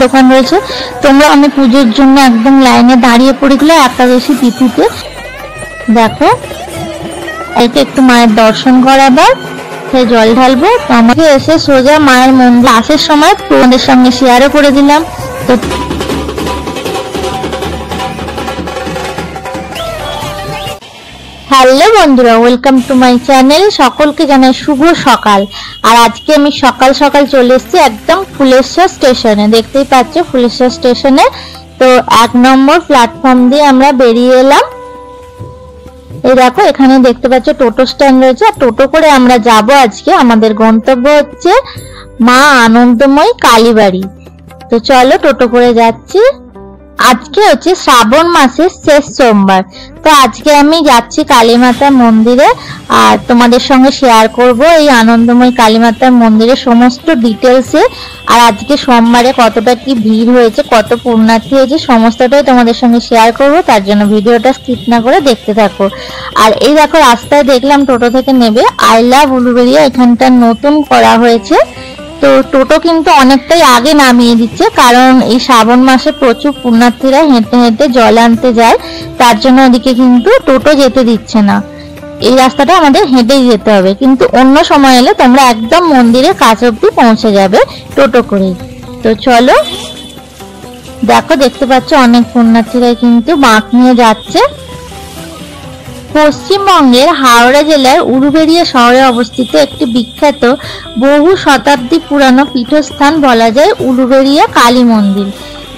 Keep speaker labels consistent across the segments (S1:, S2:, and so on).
S1: দোকান রয়েছে। তোমরা আমি পুজোর জন্য একদম লাইনে দাঁড়িয়ে পড়েছিল একাদশী তিথিতে। দেখো এটা একটু মায়ের দর্শন করাবার, সে জল ঢালবো। তো আমাকে এসে সোজা মায়ের মন্দির আসার সময় তোমাদের সঙ্গে শেয়ারও করে দিলাম। তো হ্যালো বন্ধুরা, ওয়েলকাম টু মাই চ্যানেল। সকলকে জানাই শুভ সকাল। আর আজকে আমি সকাল সকাল চলে এসেছি একদম ফুলেশ্বর স্টেশনে। দেখতেই পাচ্ছ ফুলেশ্বর স্টেশনে। তো 1 নম্বর প্ল্যাটফর্ম দিয়ে আমরা বেরিয়ে এলাম। এই দেখো এখানে দেখতে পাচ্ছ টোটো স্ট্যান্ড রয়েছে। আর টোটো করে আমরা যাব আজকে, আমাদের গন্তব্য হচ্ছে মা আনন্দময়ী কালীবাড়ি। তো চলো টোটো করে যাচ্ছি। আজকে হচ্ছে শ্রাবণ মাসের শেষ সোমবার। তো আজকে আমি যাচ্ছি কালীমাতার মন্দিরে, আর তোমাদের সঙ্গে শেয়ার করব এই আনন্দময়ী কালীমাতার মন্দিরের সমস্ত ডিটেলসে। আর আজকে সোমবারে কতটা কি ভিড় হয়েছে, কত পুণ্যার্থী হয়েছে, সমস্তটাই তোমাদের সঙ্গে শেয়ার করব। তার জন্য ভিডিওটা স্কিপ না করে দেখতে থাকো। আর এই দেখো রাস্তায় দেখলাম টোটো থেকে নেবে আই লাভ উলুবেড়িয়া এখানটা নতুন করা হয়েছে। তো টোটো কিন্তু অনেকটাই আগে নামিয়ে দিচ্ছে, কারণ এই শ্রাবণ মাসে প্রচুর পুণ্যার্থীরা হেঁটে হেঁটে জল আনতে যায়। তার জন্য ওদিকে কিন্তু টোটো যেতে দিচ্ছে না। এই রাস্তাটা আমাদের হেঁটেই যেতে হবে, কিন্তু অন্য সময় এলে তোমরা একদম মন্দিরের কাছে অব্দি পৌঁছে যাবে টোটো করে। তো চলো দেখো, দেখতে পাচ্ছ অনেক পুণ্যার্থীরা কিন্তু বাঁক নিয়ে যাচ্ছে। পশ্চিমবঙ্গের হাওড়া জেলার উলুবেড়িয়া শহরে অবস্থিত একটি বিখ্যাত বহু শতাব্দী পুরানো পীঠস্থান বলা যায় উলুবেড়িয়া কালী মন্দির,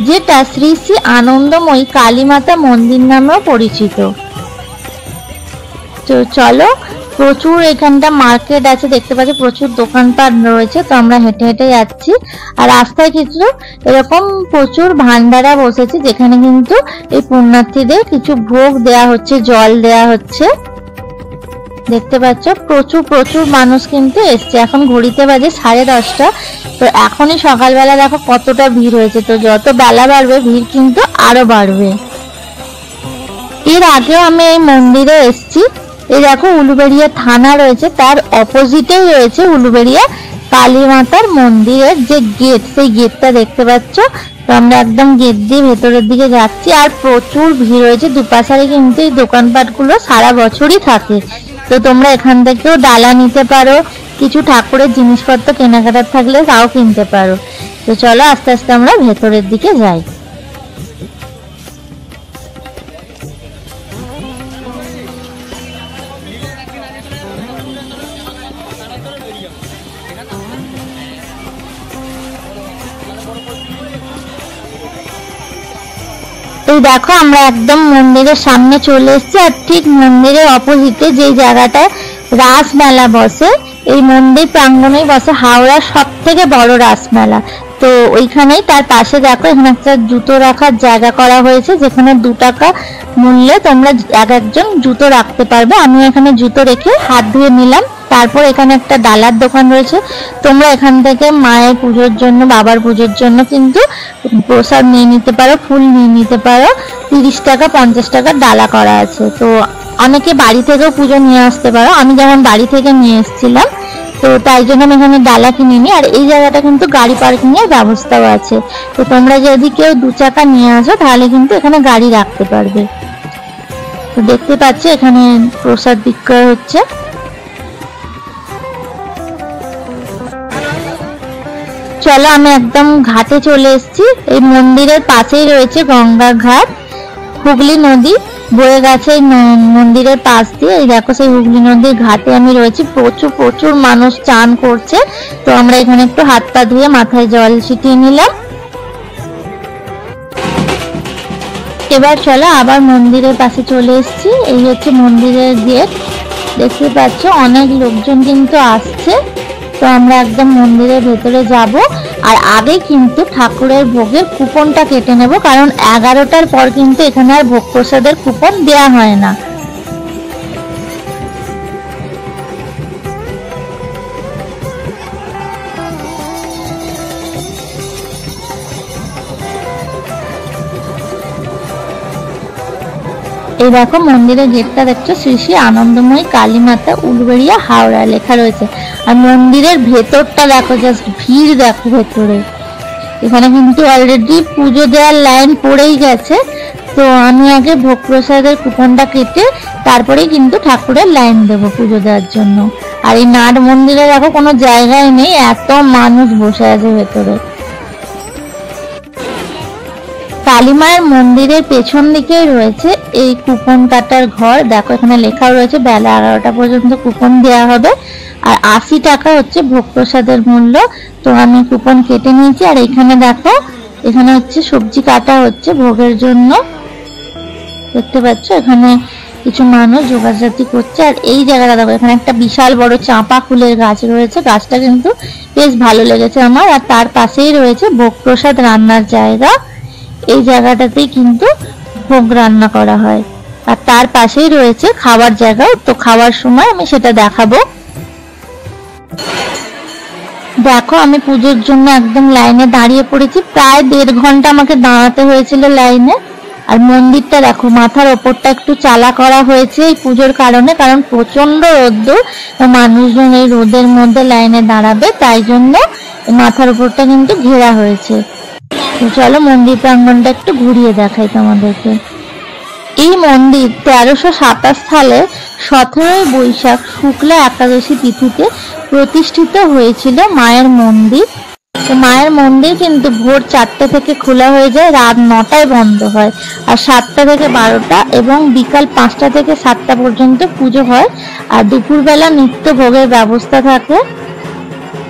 S1: যেটা শ্রী শ্রী আনন্দময়ী কালীমাতা মন্দির নামেও পরিচিত। তো চলো, প্রচুর এখানটা মার্কেট আছে, দেখতে পাচ্ছি প্রচুর দোকানপাট রয়েছে। তো আমরা হেঁটে হেঁটে যাচ্ছি। আর রাস্তায় কিছু এরকম প্রচুর ভান্ডারা বসেছে, যেখানে কিন্তু এই পুণ্যার্থীদের কিছু ভোগ দেয়া হচ্ছে, জল দেয়া হচ্ছে। দেখতে পাচ্ছ প্রচুর মানুষ কিন্তু এসছে। এখন ঘড়িতে বাজে 10:30। তো এখনই সকালবেলা দেখো কতটা ভিড় হয়েছে। তো যত বেলা বাড়বে ভিড় কিন্তু আরো বাড়বে। এর আগেও আমি এই মন্দিরে এসছি। এই দেখো উলুবেড়িয়া থানা রয়েছে, তার অপোজিটেই রয়েছে উলুবেড়িয়া কালীমাতার মন্দিরের যে গেট, সেই গেটটা দেখতে পাচ্ছ। তো আমরা একদম গেট দিয়ে ভেতরের দিকে যাচ্ছি। আর প্রচুর ভিড় হয়েছে, দুপাশে কিন্তু এই দোকানপাটগুলো সারা বছরই থাকে। তো তোমরা এখান থেকেও ডালা নিতে পারো, কিছু ঠাকুরের জিনিসপত্র কেনাকাটার থাকলে তাও কিনতে পারো। তো চলো আস্তে আস্তে আমরা ভেতরের দিকে যাই। তো দেখো আমরা একদম মন্দিরের সামনে চলে এসেছি। আর ঠিক মন্দিরের অপোজিটে যে জায়গাটায় রাস মেলা বসে, এই মন্দির প্রাঙ্গণেই বসে হাওড়ার সব থেকে বড় রাস মেলা। তো ওইখানেই তার পাশে দেখো এখানে একটা জুতো রাখার জায়গা করা হয়েছে, যেখানে 2 টাকা মূল্যে তোমরা একজন জুতো রাখতে পারবে। আমি এখানে জুতো রেখে হাত ধুয়ে নিলাম। তারপর এখানে একটা ডালার দোকান রয়েছে। তোমরা এখান থেকে মায়ের পুজোর জন্য, বাবার পুজোর জন্য কিন্তু প্রসাদ নিয়ে নিতে পারো, ফুল নিয়ে নিতে পারো। 30 টাকা 50 টাকার ডালা করা আছে। তো অনেকে বাড়ি থেকেও পুজো নিয়ে আসতে পারো। আমি যেমন বাড়ি থেকে নিয়ে এসেছিলাম, তো তাই জন্য আমি এখানে ডালা কিনে নিই। আর এই জায়গাটা কিন্তু গাড়ি পার্কিং এর ব্যবস্থাও আছে। তো তোমরা যদি কেউ 2 চাকা নিয়ে আসো তাহলে কিন্তু এখানে গাড়ি রাখতে পারবে। তো দেখতে পাচ্ছ এখানে প্রসাদ বিক্রয় হচ্ছে। চলো আমি একদম ঘাটে চলে এসেছি। এই মন্দিরের পাশেই রয়েছে গঙ্গা ঘাট, হুগলি নদী বয়ে গেছে এই মন্দিরের পাশ দিয়ে। এই দেখো সেই হুগলি নদীর ঘাটে আমি রয়েছি। প্রচুর মানুষ চান করছে। তো আমরা এখানে একটু হাত পা ধুয়ে মাথায় জল ছিটিয়ে নিলাম। এবার চলো আবার মন্দিরের পাশে চলে এসেছি। এই হচ্ছে মন্দিরের গেট, দেখতে পাচ্ছ অনেক লোকজন কিন্তু আসছে। তো আমরা একদম মন্দিরের ভেতরে যাব। আর আগে কিন্তু ঠাকুরের ভোগের কুপনটা কেটে নেব, কারণ 11টার পর কিন্তু এখানে আর ভোগ প্রসাদের কুপন দেয়া হয় না। এই দেখো মন্দিরের গেটটা দেখছো, শ্রী শ্রী আনন্দময়ী কালীমাতা উলুবেড়িয়া হাওড়া লেখা রয়েছে। আর মন্দিরের ভেতরটা দেখো, জাস্ট ভিড় দেখো ভেতরে। এখানে কিন্তু অলরেডি পুজো দেওয়ার লাইন পড়েই গেছে। তো আমি আগে ভোগ প্রসাদের কুপনটা কেটে তারপরেই কিন্তু ঠাকুরের লাইন দেবো পুজো দেওয়ার জন্য। আর এই নাট মন্দিরে দেখো কোনো জায়গায় নেই, এত মানুষ বসে আছে ভেতরে। কালী মায়ের মন্দিরের পেছন দিকেই রয়েছে এই কুপন কাটার ঘর। দেখো এখানে লেখা রয়েছে বেলা 11টা পর্যন্ত কুপন দেওয়া হবে, আর 80 টাকা হচ্ছে ভোগ প্রসাদের মূল্য। তো আমি কুপন কেটে নিয়েছি। আর এখানে দেখো এখানে হচ্ছে সবজি কাটা হচ্ছে ভোগের জন্য, দেখতে পাচ্ছ এখানে কিছু মানুষ যোগাযোগ করছে। আর এই জায়গাটা দেখো, এখানে একটা বিশাল বড় চাঁপা ফুলের গাছ রয়েছে, গাছটা কিন্তু বেশ ভালো লেগেছে আমার। আর তার পাশেই রয়েছে ভোগ প্রসাদ রান্নার জায়গা, এই জায়গাটাতেই কিন্তু ভোগ রান্না করা হয়। আর তার পাশেই রয়েছে খাবার জায়গা, তো খাওয়ার সময় আমি সেটা দেখাবো। দেখো আমি পুজোর জন্য একদম লাইনে দাঁড়িয়ে পড়েছি, প্রায় 1.5 ঘন্টা আমাকে দাঁড়াতে হয়েছিল লাইনে। আর মন্দিরটা দেখো, মাথার ওপরটা একটু চালা করা হয়েছে এই পুজোর কারণে, কারণ প্রচন্ড রোদ্দুর, মানুষজন এই রোদের মধ্যে লাইনে দাঁড়াবে, তাই জন্য মাথার ওপরটা কিন্তু ঘেরা হয়েছে। তো চলো মন্দির প্রাঙ্গণটা একটু ঘুরিয়ে দেখাই তোমাদেরকে। এই মন্দির 1327 সালে 17 বৈশাখ শুক্লা একাদশী তিথিতে প্রতিষ্ঠিত হয়েছিল মায়ের মন্দির। তো মায়ের মন্দির কিন্তু ভোর 4টে থেকে খোলা হয়ে যায়, রাত 9টায় বন্ধ হয়। আর 7টা থেকে 12টা এবং বিকাল 5টা থেকে 7টা পর্যন্ত পুজো হয়। আর দুপুরবেলা নিত্য ভোগের ব্যবস্থা থাকে।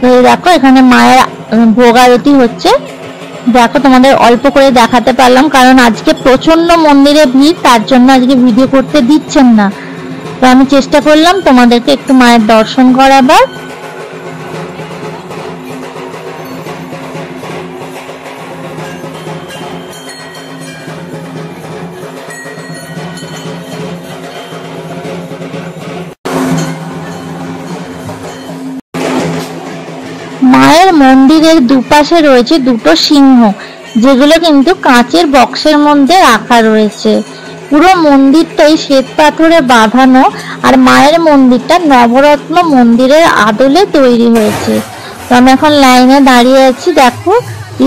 S1: তো দেখো এখানে মায়ের ভোগ আরতি হচ্ছে। দেখো তোমাদের অল্প করে দেখাতে পারলাম, কারণ আজকে প্রচন্ড মন্দিরে ভিড়, তার জন্য আজকে ভিডিও করতে দিচ্ছেন না। তো আমি চেষ্টা করলাম তোমাদেরকে একটু মায়ের দর্শন করাবার। মায়ের মন্দিরের দুপাশে রয়েছে দুটো সিংহ, যেগুলো কিন্তু কাঁচের বক্সের মধ্যে রাখা রয়েছে। পুরো মন্দিরটাই শ্বেত পাথরে বাঁধানো, আর মায়ের মন্দিরটা নবরত্ন মন্দিরের আদলে তৈরি হয়েছে। তো আমি এখন লাইনে দাঁড়িয়ে আছি। দেখো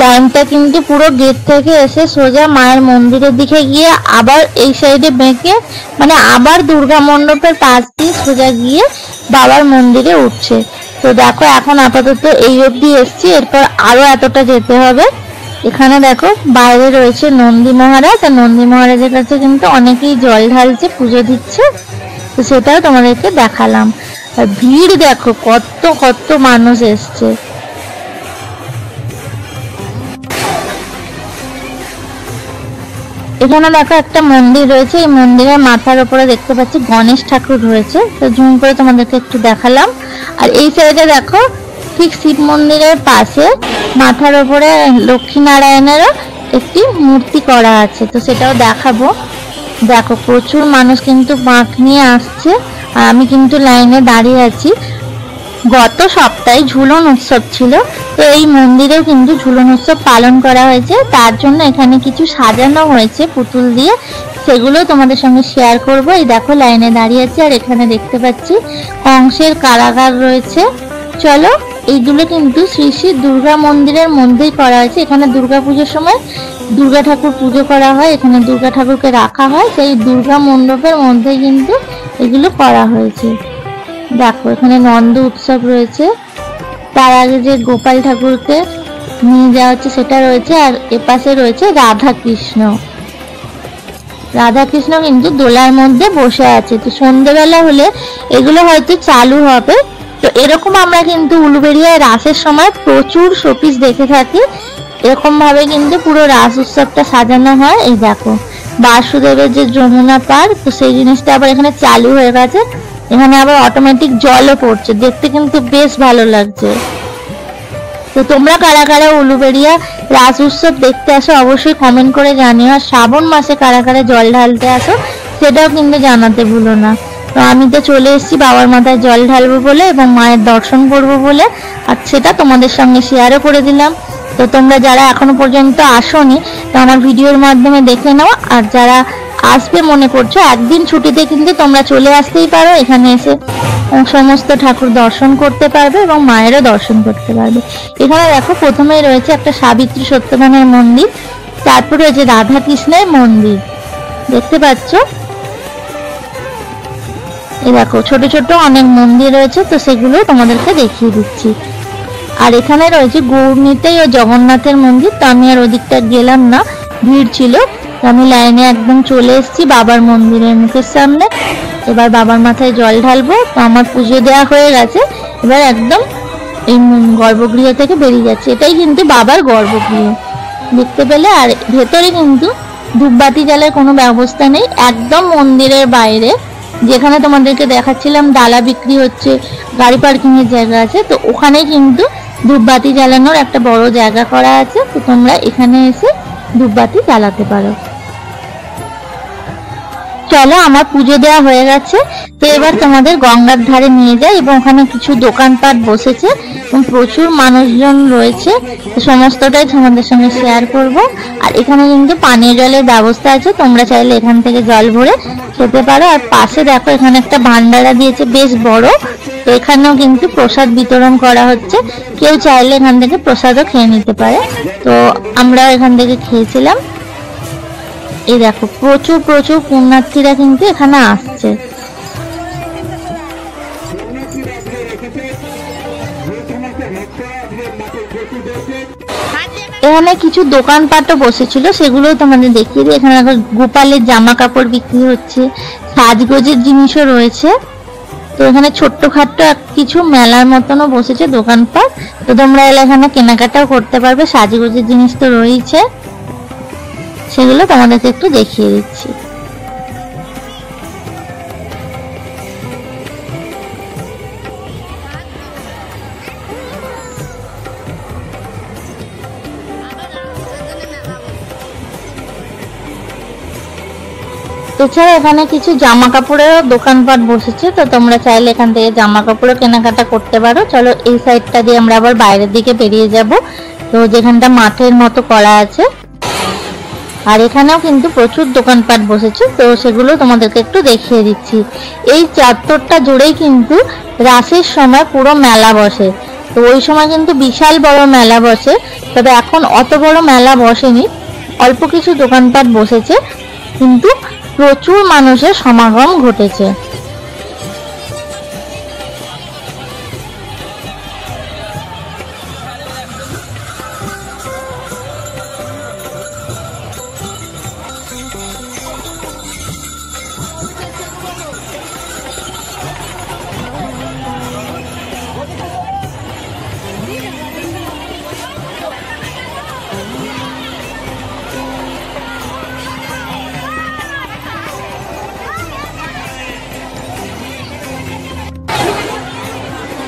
S1: লাইনটা কিন্তু পুরো গেট থেকে এসে সোজা মায়ের মন্দিরের দিকে গিয়ে আবার এই সাইডে বেঁকে, মানে আবার দুর্গা মণ্ডপের পাশ দিয়ে সোজা গিয়ে বাবার মন্দিরে উঠছে। তো দেখো এখন আপাতত এই অবধি এসছি, এরপর আরো এতটা যেতে হবে। এখানে দেখো বাইরে রয়েছে নন্দী মহারাজ, আর নন্দী মহারাজের কাছে কিন্তু অনেকেই জল ঢালছে, পুজো দিচ্ছে, তো সেটাও তোমাদেরকে দেখালাম। আর ভিড় দেখো কত কত মানুষ এসছে। এখানে দেখো একটা মন্দির রয়েছে, এই মন্দিরের মাথার উপরে দেখতে পাচ্ছি গণেশ ঠাকুর রয়েছে, তো জুম করে তোমাদেরকে একটু দেখালাম। আর এই সাইডে দেখো ঠিক শিব মন্দিরের পাশে মাথার উপরে লক্ষ্মী নারায়ণেরও একটি মূর্তি করা আছে, তো সেটাও দেখাবো। দেখো প্রচুর মানুষ কিন্তু বাঁক নিয়ে আসছে, আর আমি কিন্তু লাইনে দাঁড়িয়ে আছি। গত সপ্তাহে ঝুলন উৎসব ছিল, তো এই মন্দিরেও কিন্তু ঝুলন উৎসব পালন করা হয়েছে, তার জন্য এখানে কিছু সাজানো হয়েছে পুতুল দিয়ে, সেগুলো তোমাদের সঙ্গে শেয়ার করব। এই দেখো লাইনে দাঁড়িয়ে আছি, আর এখানে দেখতে পাচ্ছি কংসের কারাগার রয়েছে। চলো, এইগুলো কিন্তু শ্রী শ্রী দুর্গা মন্দিরের মধ্যেই করা হয়েছে। এখানে দুর্গা পুজোর সময় দুর্গা ঠাকুর পুজো করা হয়, এখানে দুর্গা ঠাকুরকে রাখা হয়, সেই দুর্গা মণ্ডপের মধ্যে কিন্তু এগুলো করা হয়েছে। দেখো এখানে নন্দ উৎসব রয়েছে, তার আগে যে গোপাল ঠাকুরকে নিয়ে যাওয়া হচ্ছে সেটা রয়েছে। আর এপাশে রয়েছে রাধা কৃষ্ণ। রাধা কৃষ্ণ কিন্তু দোলার মধ্যে বসে আছে। তো সন্ধ্যেবেলা হলে এগুলো হয়তো চালু হবে। তো এরকম আমরা কিন্তু উলুবেড়িয়ায় রাসের সময় প্রচুর শোপিস দেখে থাকি, এরকম ভাবে কিন্তু পুরো রাস উৎসবটা সাজানো হয়। এই দেখো বাসুদেবের যে যমুনা পার, তো সেই জিনিসটা আবার এখানে চালু হয়ে গেছে। এখানে আবার অটোমেটিক জলও পড়ছে, দেখতে কিন্তু বেশ ভালো লাগছে। তো তোমরা কারা কারা উলুবেড়িয়া রাস উৎসব দেখতে আসো অবশ্যই কমেন্ট করে জানিও। আর শ্রাবণ মাসে কারা কারা জল ঢালতে আসো সেটাও কিন্তু জানাতে ভুলো না। তো আমি তো চলে এসেছি বাবার মাথায় জল ঢালবো বলে এবং মায়ের দর্শন করবো বলে, আর সেটা তোমাদের সঙ্গে শেয়ারও করে দিলাম। তো তোমরা যারা এখনো পর্যন্ত আসোনি, তো আমার ভিডিওর মাধ্যমে দেখে নাও। আর যারা আসবে মনে করছো, একদিন ছুটিতে কিন্তু তোমরা চলে আসতেই পারো, এখানে এসে সমস্ত ঠাকুর দর্শন করতে পারবে এবং মায়েরও দর্শন করতে পারবে। এখানে দেখো প্রথমেই রয়েছে একটা সাবিত্রী সত্যবানের মন্দির, তারপর রয়েছে রাধা কৃষ্ণের মন্দির, দেখতে পাচ্ছ। এই দেখো ছোট ছোট অনেক মন্দির রয়েছে, তো সেগুলো তোমাদেরকে দেখিয়ে দিচ্ছি। আর এখানে রয়েছে গৌরনীতেই ও জগন্নাথের মন্দির, তো আমি আর ওদিকটা গেলাম না, ভিড় ছিল। আমি লাইনে একদম চলে এসেছি বাবার মন্দিরের মুখের সামনে। এবার বাবার মাথায় জল ঢালবো। তো আমার পুজো দেওয়া হয়ে গেছে, এবার একদম এই গর্ভগৃহ থেকে বেরিয়ে যাচ্ছে। এটাই কিন্তু বাবার গর্ভগৃহ দেখতে পেলে। আর ভেতরে কিন্তু ধূপবাতি জ্বালার কোনো ব্যবস্থা নেই, একদম মন্দিরের বাইরে যেখানে তোমাদেরকে দেখাচ্ছিলাম ডালা বিক্রি হচ্ছে, গাড়ি পার্কিং এর জায়গা আছে, তো ওখানে কিন্তু ধূপবাতি জ্বালানোর একটা বড় জায়গা করা আছে। তো তোমরা এখানে এসে ধূপবাতি জ্বালাতে পারো। চলো, আমার পুজো দেওয়া হয়ে গেছে, তো এবার তোমাদের গঙ্গার ধারে নিয়ে যাই এবং ওখানে কিছু দোকানপাট বসেছে এবং প্রচুর মানুষজন রয়েছে, সমস্তটাই তোমাদের সঙ্গে শেয়ার করব। আর এখানে কিন্তু পানীয় জলের ব্যবস্থা আছে, তোমরা চাইলে এখান থেকে জল ভরে খেতে পারো। আর পাশে দেখো এখানে একটা ভান্ডারা দিয়েছে বেশ বড়, তো এখানেও কিন্তু প্রসাদ বিতরণ করা হচ্ছে, কেউ চাইলে এখান থেকে প্রসাদও খেয়ে নিতে পারে। তো আমরাও এখান থেকে খেয়েছিলাম। এই দেখো প্রচুর প্রচুর পুণ্যার্থীরা কিন্তু এখানে আসছে। এখানে কিছু দোকানপাটও বসেছিল, সেগুলো তোমাদের দেখিয়ে দিই। এখানে গোপালের জামা কাপড় বিক্রি হচ্ছে, সাজগোজের জিনিসও রয়েছে। তো এখানে ছোট্টখাট্ট কিছু মেলার মতনও বসেছে দোকানপাট, তো তোমরা এলে এখানে কেনাকাটাও করতে পারবে। সাজগোজের জিনিস তো রয়েছে, সেগুলো তোমাদেরকে একটু দেখিয়ে দিচ্ছি। এছাড়া এখানে কিছু জামা কাপড়েরও দোকানপাট বসেছে, তো তোমরা চাইলে এখান থেকে জামা কাপড়ও কেনাকাটা করতে পারো। চলো এই সাইডটা দিয়ে আমরা আবার বাইরের দিকে বেরিয়ে যাব, তো যেখানটা মাঠের মতো করা আছে। আর এখানেও কিন্তু প্রচুর দোকানপাট বসেছে, তো সেগুলো তোমাদেরকে একটু দেখিয়ে দিচ্ছি। এই চত্বরটা জুড়েই কিন্তু রাসের সময় পুরো মেলা বসে, তো ওই সময় কিন্তু বিশাল বড় মেলা বসে, তবে এখন অত বড় মেলা বসেনি, অল্প কিছু দোকানপাট বসেছে, কিন্তু প্রচুর মানুষের সমাগম ঘটেছে।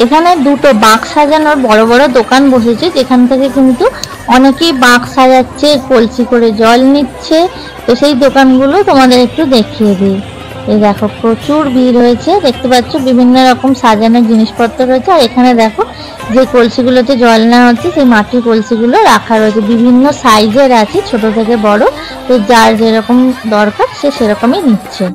S1: এখানে দুটো বাঁক সাজানোর বড় বড় দোকান বসেছে, যেখান থেকে কিন্তু অনেকেই বাঁক সাজাচ্ছে, কলসি করে জল নিচ্ছে। তো সেই দোকানগুলো তোমাদের একটু দেখিয়ে দিই। এই দেখো প্রচুর ভিড় হয়েছে, দেখতে পাচ্ছ বিভিন্ন রকম সাজানোর জিনিসপত্র রয়েছে। আর এখানে দেখো যে কলসিগুলোতে জল নেওয়া হচ্ছে, সেই মাটির কলসিগুলো রাখা রয়েছে, বিভিন্ন সাইজের আছে, ছোট থেকে বড়, তো যার যেরকম দরকার সে সেরকমই নিচ্ছে।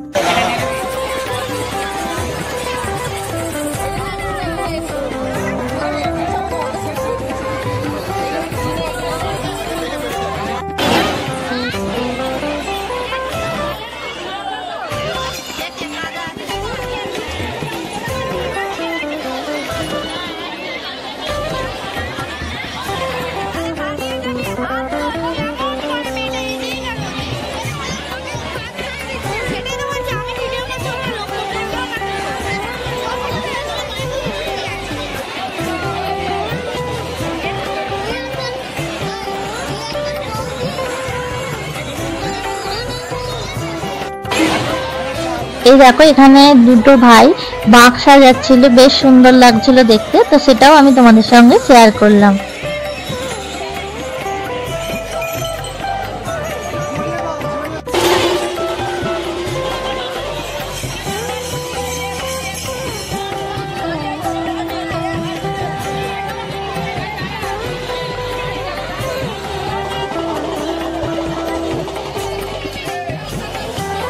S1: এই দেখো এখানে দুটো ভাই বাঁক সাজাচ্ছিল, বেশ সুন্দর লাগছিল দেখতে, তো সেটাও আমি তোমাদের সঙ্গে শেয়ার করলাম।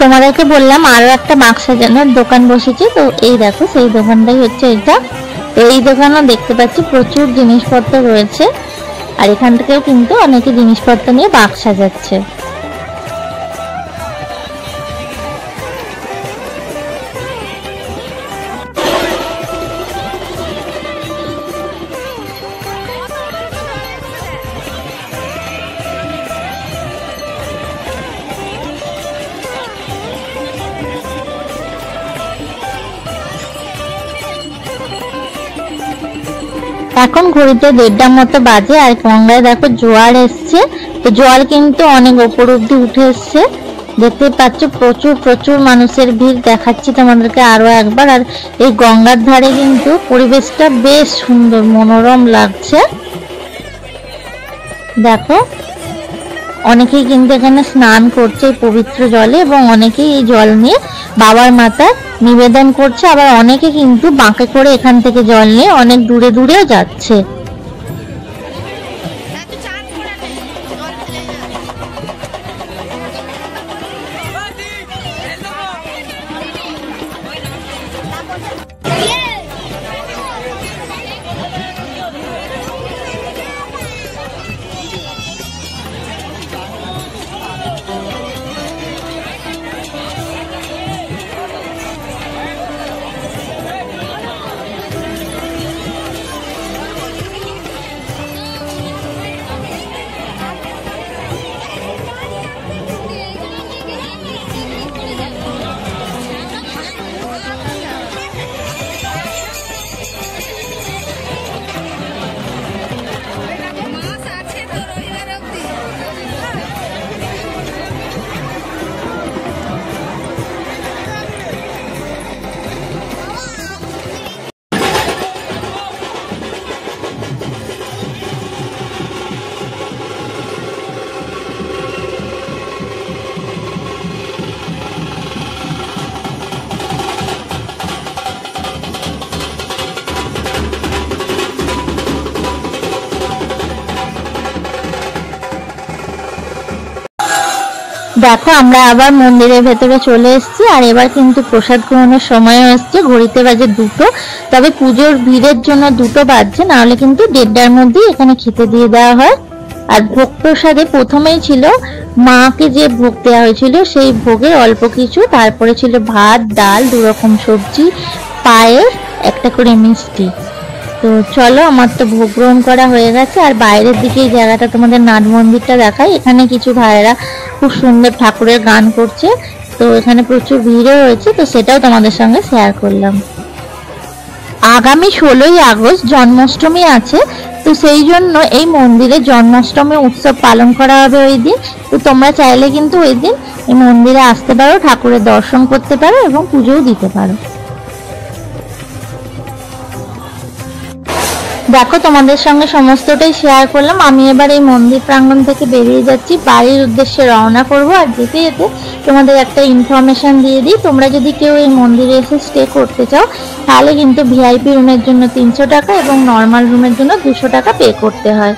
S1: তোমাদেরকে বললাম আরো একটা মাস্ক সাজানোর দোকান বসেছে, তো এই দেখো সেই দোকানটাই হচ্ছে এটা। এই দোকানও দেখতে পাচ্ছি প্রচুর জিনিসপত্র রয়েছে, আর এখান থেকেও কিন্তু অনেকে জিনিসপত্র নিয়ে বাক্স সাজাচ্ছে। এখন ঘড়িতে 1:30 মতো বাজে, আর গঙ্গায় দেখো জোয়ার এসছে। তো জোয়ার কিন্তু অনেক ওপর অব্দি উঠে এসছে, দেখতে পাচ্ছ প্রচুর প্রচুর মানুষের ভিড়। দেখাচ্ছি তোমাদেরকে আরো একবার। আর এই গঙ্গার ধারে কিন্তু পরিবেশটা বেশ সুন্দর মনোরম লাগছে। দেখো অনেকেই কিন্তু এখানে স্নান করছে পবিত্র জলে, এবং অনেকেই এই জল নিয়ে বাবার মাথায় নিবেদন করছে। আবার অনেকে কিন্তু বাঁকে করে এখান থেকে জল নিয়ে অনেক দূরে দূরেও যাচ্ছে। দেখো আমরা আবার মন্দিরের ভেতরে চলে এসেছি, আর এবার কিন্তু প্রসাদ গ্রহণের সময় আসছে। ঘড়িতে বাজে 2টো, তবে পুজোর ভিড়ের জন্য 2টো বাজছে, না হলে কিন্তু 1:30টার মধ্যেই এখানে খেতে দিয়ে দেওয়া হয়। আর ভোগ প্রসাদে প্রথমেই ছিল মাকে যে ভোগ দেওয়া হয়েছিল সেই ভোগের অল্প কিছু, তারপরে ছিল ভাত, ডাল, 2 রকম সবজি, পায়েস, একটা করে মিষ্টি। তো চলো, আমার তো ভোগ গ্রহণ করা হয়ে গেছে। আর বাইরের দিকে এই জায়গাটা তোমাদের নাট মন্দিরটা দেখাই। এখানে কিছু ভাইয়েরা খুব সুন্দর ঠাকুরের গান করছে, তো এখানে প্রচুর ভিড়ও হয়েছে, তো সেটাও তোমাদের সঙ্গে শেয়ার করলাম। আগামী 16ই আগস্ট জন্মাষ্টমী আছে, তো সেই জন্য এই মন্দিরে জন্মাষ্টমী উৎসব পালন করা হবে ওই দিন। তো তোমরা চাইলে কিন্তু ওই দিন এই মন্দিরে আসতে পারো, ঠাকুরের দর্শন করতে পারো এবং পুজোও দিতে পারো। দেখো তোমাদের সঙ্গে সমস্তটাই শেয়ার করলাম। আমি এবার এই মন্দির প্রাঙ্গণ থেকে বেরিয়ে যাচ্ছি, বাড়ির উদ্দেশ্যে রওনা করব। আর যেতে যেতে তোমাদের একটা ইনফরমেশন দিয়ে দিই, তোমরা যদি কেউ এই মন্দিরে এসে স্টে করতে চাও তাহলে কিন্তু ভিআইপি রুমের জন্য 300 টাকা এবং নর্মাল রুমের জন্য 200 টাকা পে করতে হয়।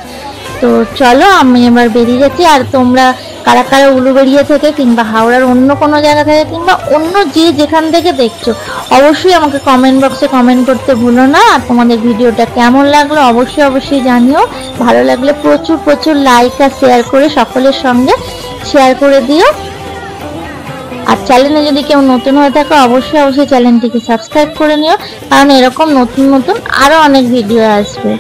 S1: তো চলো আমি এবার বেরিয়ে যাচ্ছি। আর তোমরা কারা কারা উলুবেড়িয়া থেকে কিংবা হাওড়ার অন্য কোনো জায়গা থেকে কিংবা অন্য যে যেখান থেকে দেখছো অবশ্যই আমাকে কমেন্ট বক্সে কমেন্ট করতে ভুলো না। আর তোমাদের ভিডিওটা কেমন লাগলো অবশ্যই জানিও। ভালো লাগলে প্রচুর প্রচুর লাইক আর শেয়ার করে সকলের সঙ্গে শেয়ার করে দিও। আর চ্যানেলে যদি কেউ নতুন হয়ে থাকে অবশ্যই চ্যানেলটিকে সাবস্ক্রাইব করে নিও, কারণ এরকম নতুন নতুন আরো অনেক ভিডিও আসবে।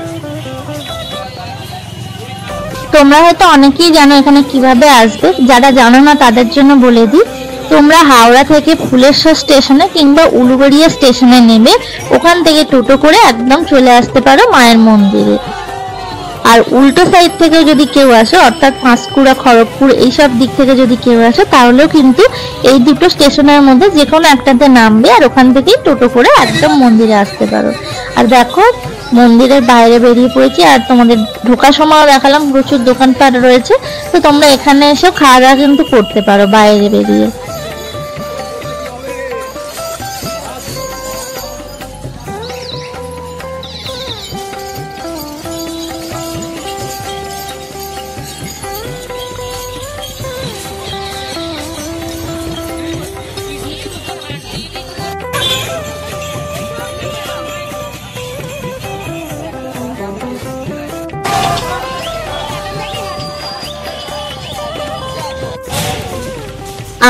S1: তোমরা হয়তো অনেকেই জানো এখানে কিভাবে আসবে, যারা জানো না তাদের জন্য বলে দিই। তোমরা হাওড়া থেকে ফুলেশ্বর স্টেশনে কিংবা উলুবেড়িয়া স্টেশনে নেমে ওখান থেকে টোটো করে একদম চলে আসতে পারো মায়ের মন্দিরে। আর উল্টো সাইড থেকে যদি কেউ আসে, অর্থাৎ পাঁশকুড়া, খড়গপুর এইসব দিক থেকে যদি কেউ আসে, তাহলেও কিন্তু এই দুটো স্টেশনের মধ্যে যে কোনো একটাতে নামবে, আর ওখান থেকেই টোটো করে একদম মন্দিরে আসতে পারো। আর দেখো মন্দিরের বাইরে বেরিয়ে পড়েছি, আর তোমাদের ঢোকার সময়ও দেখালাম প্রচুর দোকানপাট রয়েছে, তো তোমরা এখানে এসে খাওয়া দাওয়া কিন্তু করতে পারো বাইরে বেরিয়ে।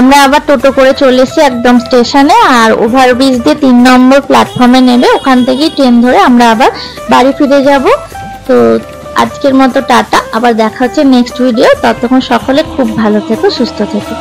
S1: আমরা আবার টোটো করে চলে এসেছি একদম স্টেশনে, আর ওভারব্রিজ দিয়ে 3 নম্বর প্ল্যাটফর্মে নেমে ওখান থেকেই ট্রেন ধরে আমরা আবার বাড়ি ফিরে যাব। তো আজকের মতো টাটা, আবার দেখা হচ্ছে নেক্সট ভিডিও। ততক্ষণ সকলে খুব ভালো থেকো, সুস্থ থেকো।